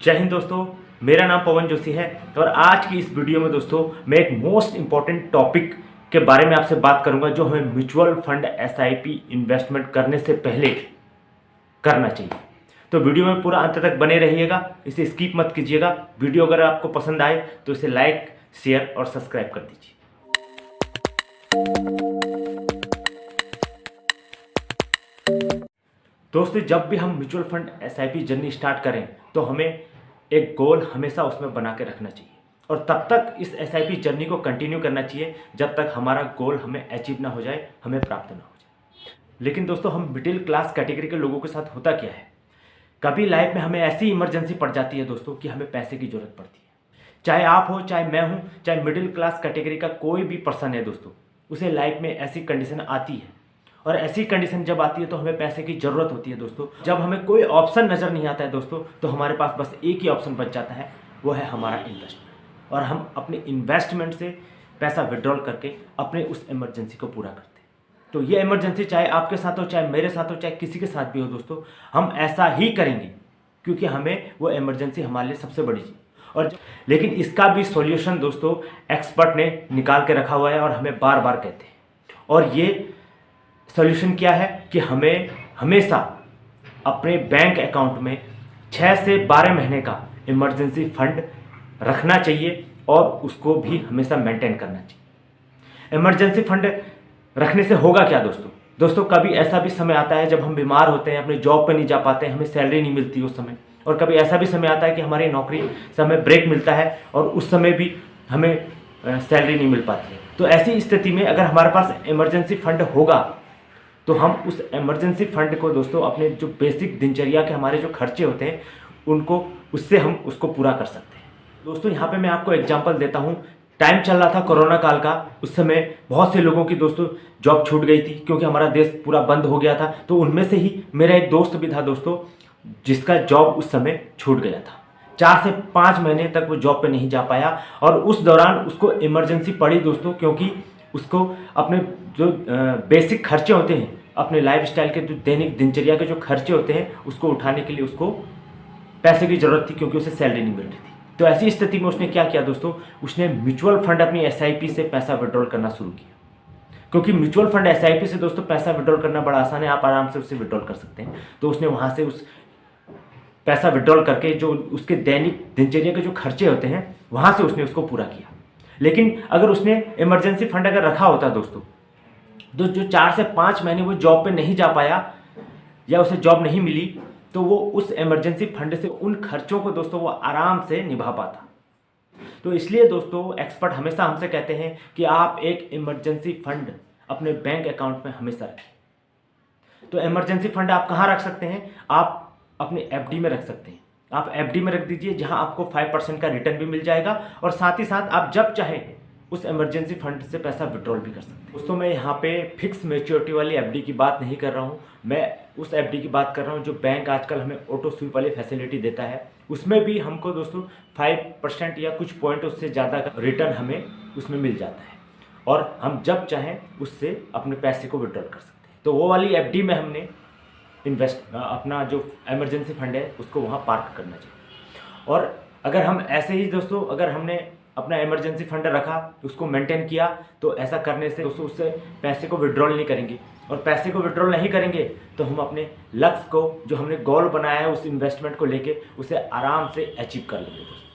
जय हिंद दोस्तों, मेरा नाम पवन जोशी है और आज की इस वीडियो में दोस्तों मैं एक मोस्ट इंपॉर्टेंट टॉपिक के बारे में आपसे बात करूंगा जो हमें म्यूचुअल फंड एसआईपी इन्वेस्टमेंट करने से पहले करना चाहिए। तो वीडियो में पूरा अंत तक बने रहिएगा, इसे स्किप मत कीजिएगा। वीडियो अगर आपको पसंद आए तो इसे लाइक, शेयर और सब्सक्राइब कर दीजिए। दोस्तों, जब भी हम mutual fund SIP journey start करें तो हमें एक गोल हमेशा उसमें बना के रखना चाहिए और तब तक इस एसआईपी जर्नी को कंटिन्यू करना चाहिए जब तक हमारा गोल हमें अचीव ना हो जाए, हमें प्राप्त ना हो जाए। लेकिन दोस्तों, हम मिडिल क्लास कैटेगरी के लोगों के साथ होता क्या है, कभी लाइफ में हमें ऐसी इमरजेंसी पड़ जाती है दोस्तों कि हमें पैसे की ज़रूरत पड़ती है। चाहे आप हो, चाहे मैं हूँ, चाहे मिडिल क्लास कैटेगरी का कोई भी पर्सन है दोस्तों, उसे लाइफ में ऐसी कंडीशन आती है और ऐसी कंडीशन जब आती है तो हमें पैसे की ज़रूरत होती है दोस्तों। जब हमें कोई ऑप्शन नज़र नहीं आता है दोस्तों, तो हमारे पास बस एक ही ऑप्शन बच जाता है, वो है हमारा इन्वेस्टमेंट। और हम अपने इन्वेस्टमेंट से पैसा विड्रॉल करके अपने उस इमरजेंसी को पूरा करते हैं। तो ये इमरजेंसी चाहे आपके साथ हो, चाहे मेरे साथ हो, चाहे किसी के साथ भी हो दोस्तों, हम ऐसा ही करेंगे क्योंकि हमें वो इमरजेंसी हमारे लिए सबसे बड़ी चीज़। और लेकिन इसका भी सॉल्यूशन दोस्तों एक्सपर्ट ने निकाल के रखा हुआ है और हमें बार बार कहते हैं। और ये सॉल्यूशन क्या है कि हमें हमेशा अपने बैंक अकाउंट में 6 से 12 महीने का इमरजेंसी फंड रखना चाहिए और उसको भी हमेशा मेंटेन करना चाहिए। इमरजेंसी फंड रखने से होगा क्या दोस्तों, कभी ऐसा भी समय आता है जब हम बीमार होते हैं, अपने जॉब पे नहीं जा पाते हैं, हमें सैलरी नहीं मिलती उस समय। और कभी ऐसा भी समय आता है कि हमारी नौकरी से हमें ब्रेक मिलता है और उस समय भी हमें सैलरी नहीं मिल पाती है। तो ऐसी स्थिति में अगर हमारे पास इमरजेंसी फंड होगा तो हम उस इमरजेंसी फंड को दोस्तों अपने जो बेसिक दिनचर्या के हमारे जो खर्चे होते हैं उनको उससे हम उसको पूरा कर सकते हैं। दोस्तों, यहाँ पे मैं आपको एग्जांपल देता हूँ। टाइम चल रहा था कोरोना काल का, उस समय बहुत से लोगों की दोस्तों जॉब छूट गई थी क्योंकि हमारा देश पूरा बंद हो गया था। तो उनमें से ही मेरा एक दोस्त भी था दोस्तों जिसका जॉब उस समय छूट गया था। 4 से 5 महीने तक वो जॉब पे नहीं जा पाया और उस दौरान उसको इमरजेंसी पड़ी दोस्तों, क्योंकि उसको अपने जो बेसिक खर्चे होते हैं, अपने लाइफस्टाइल के जो दैनिक दिनचर्या के जो खर्चे होते हैं उसको उठाने के लिए उसको पैसे की ज़रूरत थी क्योंकि उसे सैलरी नहीं मिल रही थी। तो ऐसी स्थिति में उसने क्या किया दोस्तों, उसने म्यूचुअल फंड अपनी एसआईपी से पैसा विड्रॉल करना शुरू किया। क्योंकि म्यूचुअल फंड एसआईपी से दोस्तों पैसा विड्रॉल करना बड़ा आसान है, आप आराम से उससे विड्रॉल कर सकते हैं। तो उसने वहाँ से उस पैसा विड्रॉल करके जो उसके दैनिक दिनचर्या के जो खर्चे होते हैं वहाँ से उसने उसको पूरा किया। लेकिन अगर उसने इमरजेंसी फंड अगर रखा होता दोस्तों, तो जो 4 से 5 महीने वो जॉब पे नहीं जा पाया या उसे जॉब नहीं मिली, तो वो उस इमरजेंसी फंड से उन खर्चों को दोस्तों वो आराम से निभा पाता। तो इसलिए दोस्तों एक्सपर्ट हमेशा हमसे कहते हैं कि आप एक इमरजेंसी फंड अपने बैंक अकाउंट में हमेशा रखें। तो इमरजेंसी फंड आप कहाँ रख सकते हैं, आप अपने एफडी में रख सकते हैं। आप एफडी में रख दीजिए जहां आपको 5% का रिटर्न भी मिल जाएगा और साथ ही साथ आप जब चाहें उस इमरजेंसी फंड से पैसा विड्रॉल भी कर सकते हैं। दोस्तों, मैं यहाँ पे फिक्स मैच्योरिटी वाली एफडी की बात नहीं कर रहा हूँ, मैं उस एफडी की बात कर रहा हूँ जो बैंक आजकल हमें ऑटो स्वीप वाली फैसिलिटी देता है। उसमें भी हमको दोस्तों 5% या कुछ पॉइंट उससे ज़्यादा का रिटर्न हमें उसमें मिल जाता है और हम जब चाहें उससे अपने पैसे को विड्रॉल कर सकते हैं। तो वो वाली एफडी में हमने अपना जो इमरजेंसी फंड है उसको वहाँ पार्क करना चाहिए। और अगर हम ऐसे ही दोस्तों अगर हमने अपना इमरजेंसी फंड रखा, उसको मेंटेन किया, तो ऐसा करने से दोस्तों उससे पैसे को विड्रॉल नहीं करेंगे और पैसे को विड्रॉल नहीं करेंगे तो हम अपने लक्ष्य को जो हमने गोल बनाया है उस इन्वेस्टमेंट को लेके उसे आराम से अचीव कर लेंगे।